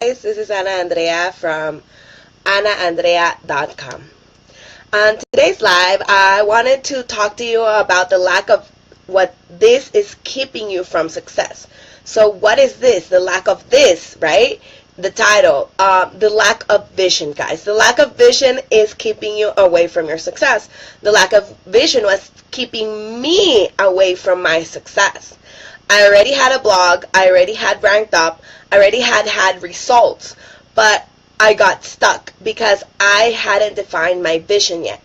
This is Andrea from AnnaAndrea.com. On today's live, I wanted to talk to you about the lack of what this is keeping you from success. So what is this? The lack of this, right? The title, the lack of vision, guys. The lack of vision is keeping you away from your success. The lack of vision was keeping me away from my success. I already had a blog, I already had ranked up, I already had results, but I got stuck because I hadn't defined my vision yet.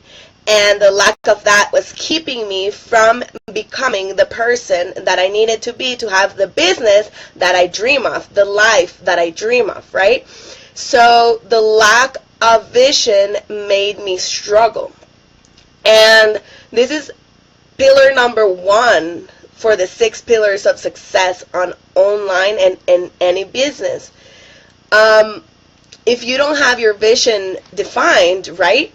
And the lack of that was keeping me from becoming the person that I needed to be to have the business that I dream of, the life that I dream of, right? So the lack of vision made me struggle. And this is pillar number 1 for the 6 pillars of success on online and in any business. If you don't have your vision defined, right,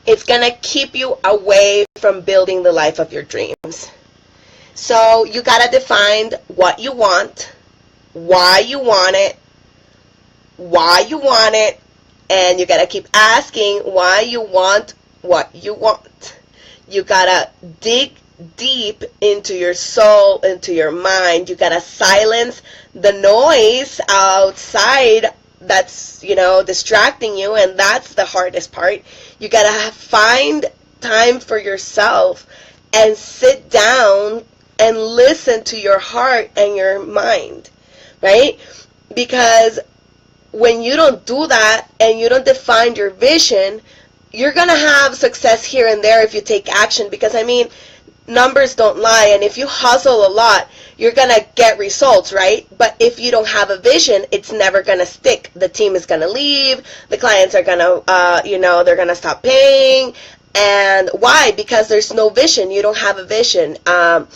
it's going to keep you away from building the life of your dreams. So you got to define what you want, why you want it, and you got to keep asking why you want what you want. You got to dig deep into your soul, into your mind. You got to silence the noise outside that's, distracting you, and that's the hardest part. You got to find time for yourself and sit down and listen to your heart and your mind, right? Because when you don't do that and you don't define your vision, you're going to have success here and there if you take action, because numbers don't lie, and if you hustle a lot, you're going to get results, right? But if you don't have a vision, it's never going to stick. The team is going to leave, the clients are going to, they're going to stop paying. And why? Because there's no vision. You don't have a vision. And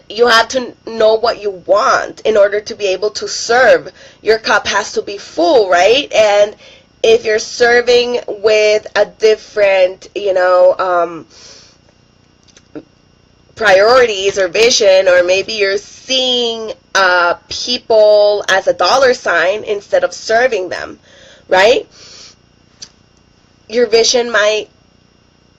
you have to know what you want in order to be able to serve. Your cup has to be full, right? And if you're serving with a different, priorities or vision, or maybe you're seeing people as a dollar sign instead of serving them, right? Your vision might,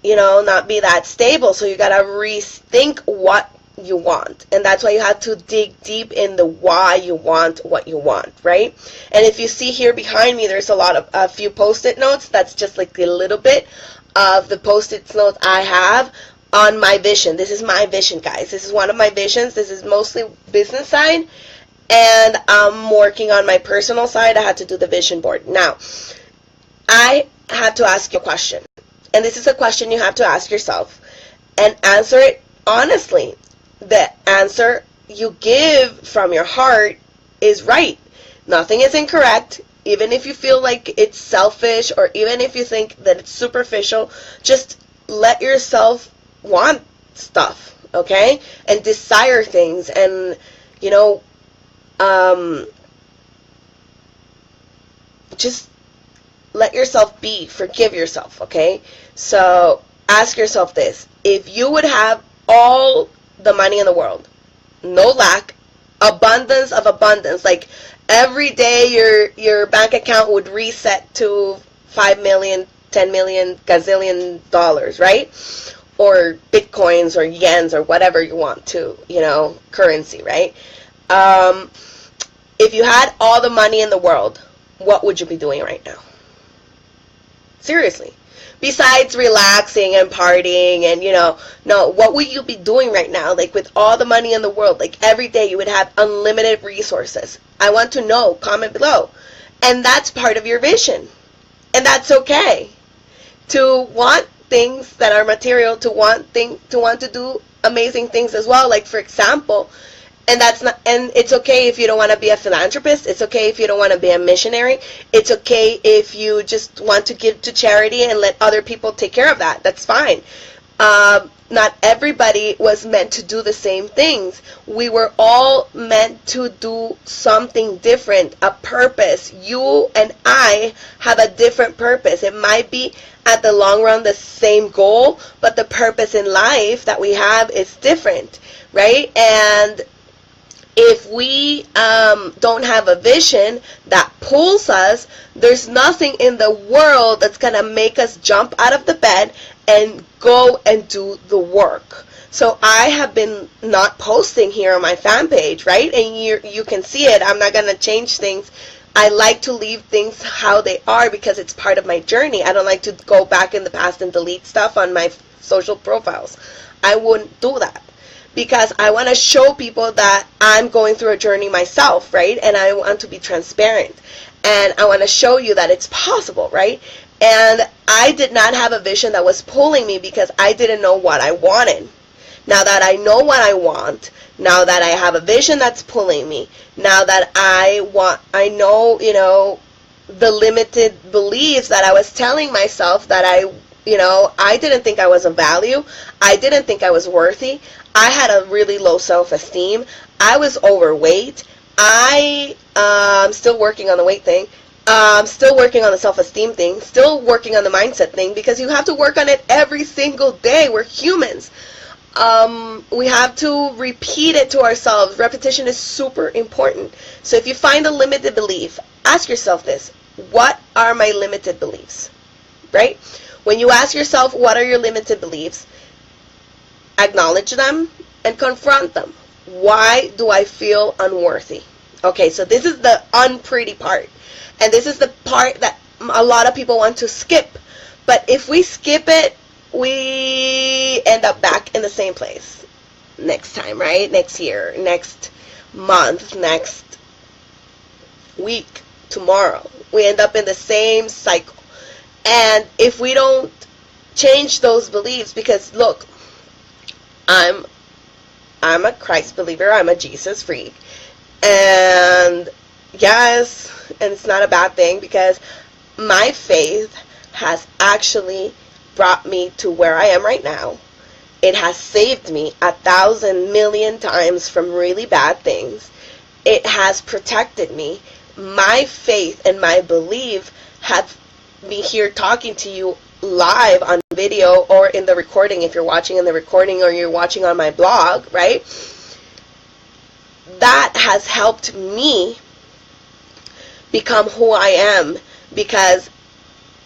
not be that stable, so you got to rethink what you want. And that's why you have to dig deep in the why you want what you want, right? And if you see here behind me, there's a few post-it notes. That's just like a little bit of the post-it notes I have on my vision. This is my vision, guys. This is one of my visions. This is mostly business side, and I'm working on my personal side. I had to do the vision board. Now, I had to ask you a question, and this is a question you have to ask yourself and answer it honestly. The answer you give from your heart is right. Nothing is incorrect. Even if you feel like it's selfish, or even if you think that it's superficial, just let yourself want stuff, okay? And desire things, and just let yourself be. Forgive yourself, okay? So ask yourself this: if you would have all the money in the world, no lack, abundance of abundance, like every day your bank account would reset to 5 million, 10 million, gazillion dollars, right? Or bitcoins or yens or whatever you want to, currency, right? If you had all the money in the world, what would you be doing right now? Seriously. Besides relaxing and partying and, what would you be doing right now? Like, with all the money in the world, like every day you would have unlimited resources. I want to know. Comment below. And that's part of your vision. And that's okay. To want things that are material, to want to do amazing things as well. Like, for example, and it's okay if you don't want to be a philanthropist. It's okay if you don't want to be a missionary. It's okay if you just want to give to charity and let other people take care of that. That's fine. Not everybody was meant to do the same things. We were all meant to do something different, a purpose. You and I have a different purpose. It might be at the long run the same goal, but the purpose in life that we have is different, right? And If we don't have a vision that pulls us, there's nothing in the world that's going to make us jump out of the bed and go and do the work. So I have been not posting here on my fan page, right? And you can see it. I'm not going to change things. I like to leave things how they are because it's part of my journey. I don't like to go back in the past and delete stuff on my social profiles. I wouldn't do that because I want to show people that I'm going through a journey myself, right? And I want to be transparent. And I want to show you that it's possible, right? And I did not have a vision that was pulling me because I didn't know what I wanted. Now that I know what I want, now that I have a vision that's pulling me, now that I know, the limited beliefs that I was telling myself that I didn't think I was of value. I didn't think I was worthy. I had a really low self-esteem. I was overweight. I'm still working on the weight thing. Still working on the self-esteem thing. Still working on the mindset thing because you have to work on it every single day. We're humans. We have to repeat it to ourselves. Repetition is super important. So if you find a limited belief, ask yourself this. What are my limited beliefs? Right? When you ask yourself, what are your limited beliefs? Acknowledge them and confront them. Why do I feel unworthy? Okay, so this is the unpretty part. And this is the part that a lot of people want to skip. But if we skip it, we end up back in the same place next time, right? Next year, next month, next week, tomorrow. We end up in the same cycle. And if we don't change those beliefs, because look, I'm a Christ believer, I'm a Jesus freak, and yes, and it's not a bad thing because my faith has actually brought me to where I am right now. It has saved me 1,000,000,000 times from really bad things. It has protected me. My faith and my belief have me here talking to you live on video or in the recording if you're watching in the recording or you're watching on my blog, right? That has helped me become who I am because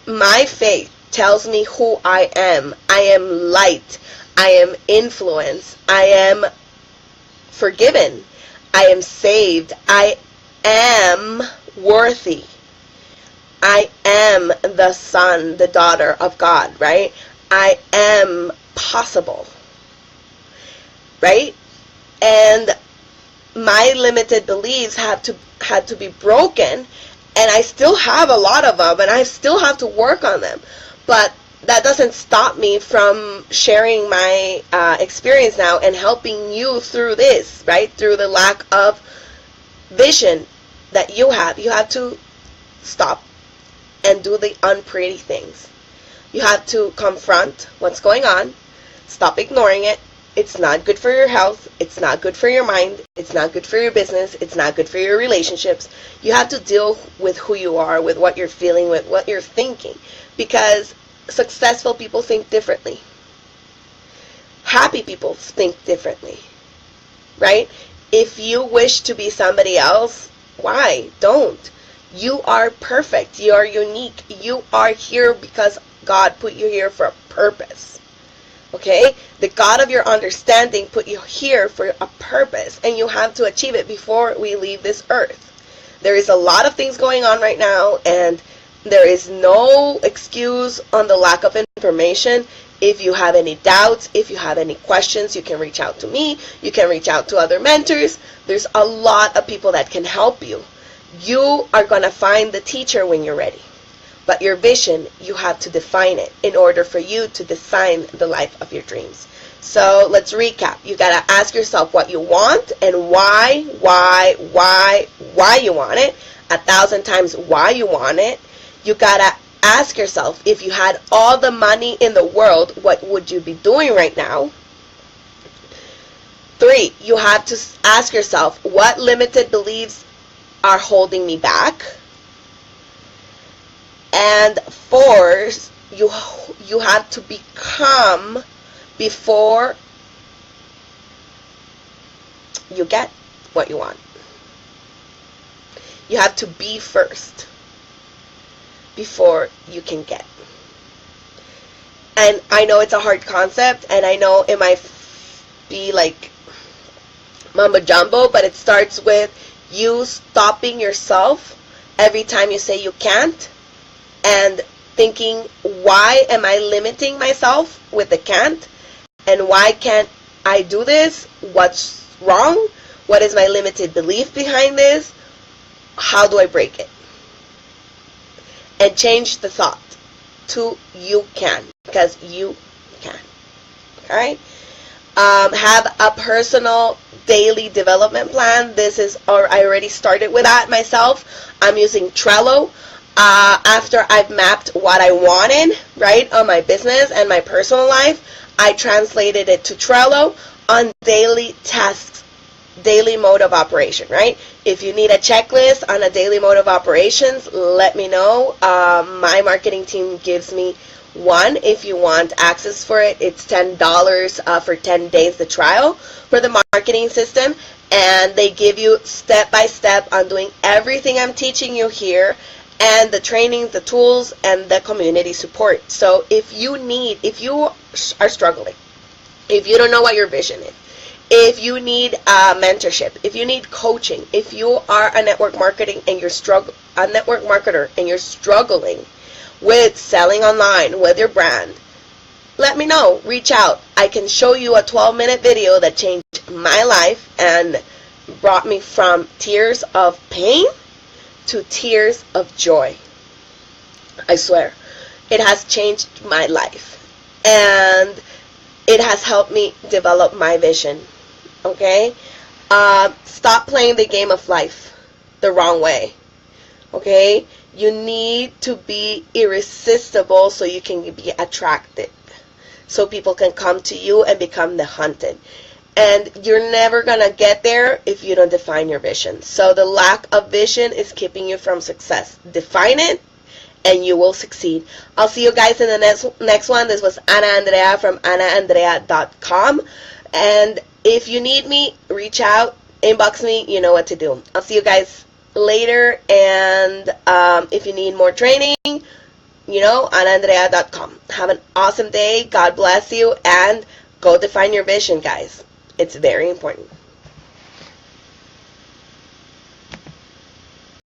my faith tells me who I am. I am light. I am influence. I am forgiven. I am saved. I am worthy. I am the son, the daughter of God, right? I am possible, right? And my limited beliefs had to be broken, and I still have a lot of them, and I still have to work on them. But that doesn't stop me from sharing my experience now and helping you through this, right? Through the lack of vision that you have. You have to stop and do the unpretty things. You have to confront what's going on. Stop ignoring it. It's not good for your health. It's not good for your mind. It's not good for your business. It's not good for your relationships. You have to deal with who you are, with what you're feeling, with what you're thinking. Because successful people think differently. Happy people think differently. Right? If you wish to be somebody else, why? Don't. You are perfect. You are unique. You are here because God put you here for a purpose. Okay? The God of your understanding put you here for a purpose, and you have to achieve it before we leave this earth. There is a lot of things going on right now, and there is no excuse on the lack of information. If you have any doubts, if you have any questions, you can reach out to me. You can reach out to other mentors. There's a lot of people that can help you. You are going to find the teacher when you're ready. But your vision, you have to define it in order for you to design the life of your dreams. So let's recap. You got to ask yourself what you want and why you want it. 1,000 times why you want it. You got to ask yourself, if you had all the money in the world, what would you be doing right now? 3, you have to ask yourself, what limited beliefs are holding me back? And 4, you have to become before you get what you want. You have to be first before you can get. And I know it's a hard concept, and I know it might be like mumbo jumbo, but it starts with you stopping yourself every time you say you can't, and thinking, why am I limiting myself with the can't? And why can't I do this? What's wrong? What is my limited belief behind this? How do I break it? And change the thought to you can, because you can. Alright? Have a personal daily development plan. I already started with that myself. I'm using Trello. After I've mapped what I wanted, right, on my business and my personal life, I translated it to Trello on daily tasks, daily mode of operation, right? If you need a checklist on a daily mode of operations, let me know. My marketing team gives me one. If you want access for it, it's $10 for 10 days, the trial for the marketing system. And they give you step by step on doing everything I'm teaching you here, and the trainings, the tools, and the community support. So if you are struggling, if you don't know what your vision is, if you need mentorship, if you need coaching, if you are a network marketer and you're struggling with selling online with your brand, let me know. Reach out. I can show you a 12-minute video that changed my life and brought me from tears of pain to tears of joy. I swear, it has changed my life, and it has helped me develop my vision. Okay? Stop playing the game of life the wrong way. Okay? You need to be irresistible so you can be attracted, so people can come to you and become the hunted. And you're never going to get there if you don't define your vision. So the lack of vision is keeping you from success. Define it, and you will succeed. I'll see you guys in the next one. This was Andrea from AnnaAndrea.com. And if you need me, reach out, inbox me. You know what to do. I'll see you guys later. And if you need more training, AnnaAndrea.com. Have an awesome day. God bless you. And go define your vision, guys. It's very important.